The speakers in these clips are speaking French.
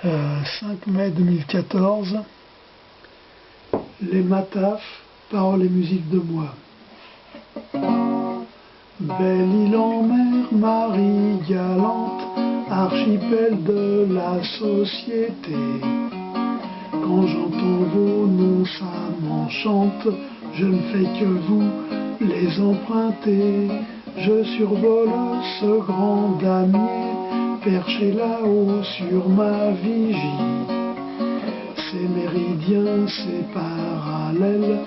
5 mai 2014, les Matafs, paroles et musique de moi. Belle île en mer, Marie galante, archipel de la société. Quand j'entends vos noms, ça m'enchante, je ne fais que vous les emprunter. Je survole ce grand damier, perché là-haut sur ma vigie. Ces méridiens, ces parallèles,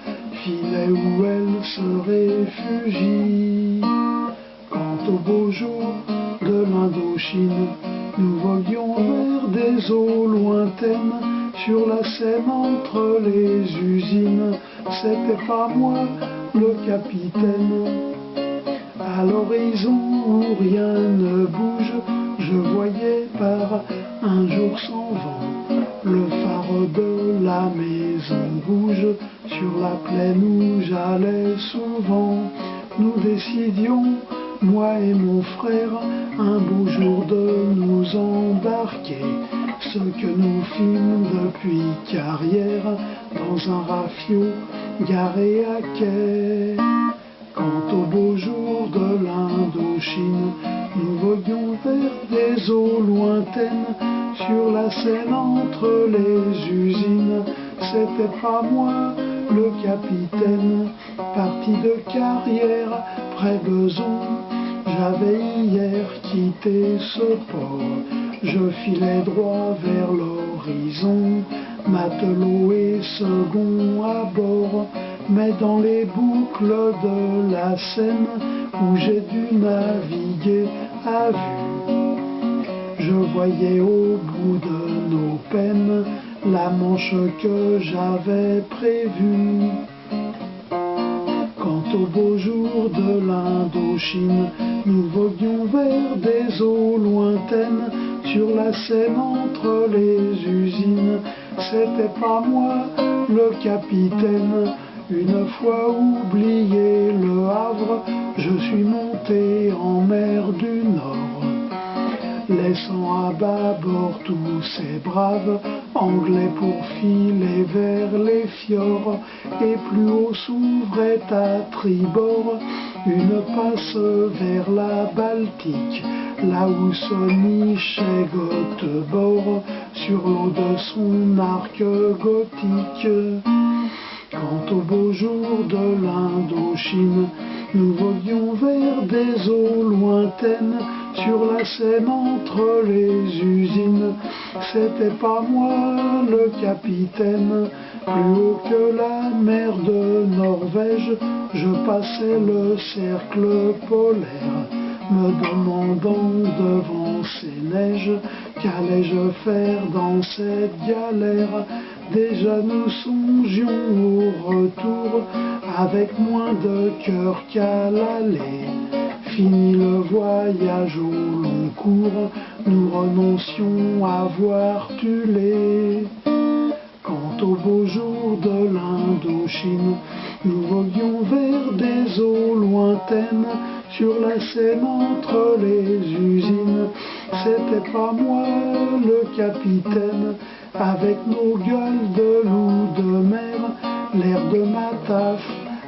filet où elle se réfugie. Quant au beau jour de l'Indochine, nous voguions vers des eaux lointaines, sur la Seine entre les usines. C'était pas moi le capitaine. À l'horizon où rien ne bouge, je voyais par un jour sans vent le phare de la maison rouge. Sur la plaine où j'allais souvent, nous décidions, moi et mon frère, un beau jour de nous embarquer. Ce que nous fîmes depuis Carrière, dans un rafio garé à quai. Quant au beau jour de l'Indochine, nous voguions vers des eaux lointaines, sur la Seine entre les usines. C'était pas moi le capitaine, parti de Carrière, près Beson. J'avais hier quitté ce port, je filais droit vers l'horizon, matelot et second à bord. Mais dans les boucles de la Seine, où j'ai dû naviguer à vue, je voyais au bout de nos peines la Manche que j'avais prévue. Quant au beau jour de l'Indochine, nous voguions vers des eaux lointaines, sur la Seine entre les usines. C'était pas moi le capitaine. Une fois oublié le Havre, je suis monté en mer du Nord, laissant à bâbord tous ces braves Anglais pour filer vers les fjords. Et plus haut s'ouvrait à tribord une passe vers la Baltique, là où se nichait Göteborg sur l'eau de son arc gothique. Quant au beau jour de l'Indochine, nous voguions vers des eaux lointaines, sur la Seine entre les usines. C'était pas moi le capitaine. Plus haut que la mer de Norvège, je passais le cercle polaire, me demandant devant ces neiges, qu'allais-je faire dans cette galère. Déjà nous songions au retour, avec moins de cœur qu'à l'aller. Fini le voyage au long cours, nous renoncions à voir Tulé. Quant au beau jour de l'Indochine, nous voguions vers des eaux lointaines, sur la Seine entre les usines. C'était pas moi le capitaine, avec nos gueules de loup de mer, l'air de Mataf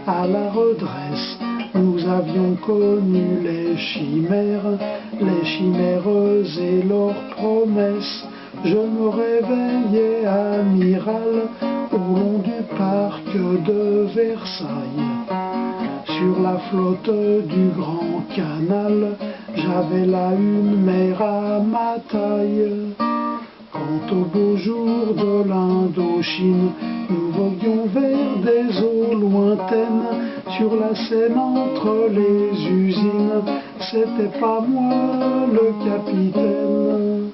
à la redresse. Nous avions connu les chimères et leurs promesses. Je me réveillais amiral au long du parc de Versailles. Sur la flotte du Grand Canal, j'avais là une mer à ma taille. Quant au beau jour de l'Indochine, nous voguions vers des eaux lointaines, sur la Seine entre les usines. C'était pas moi le capitaine.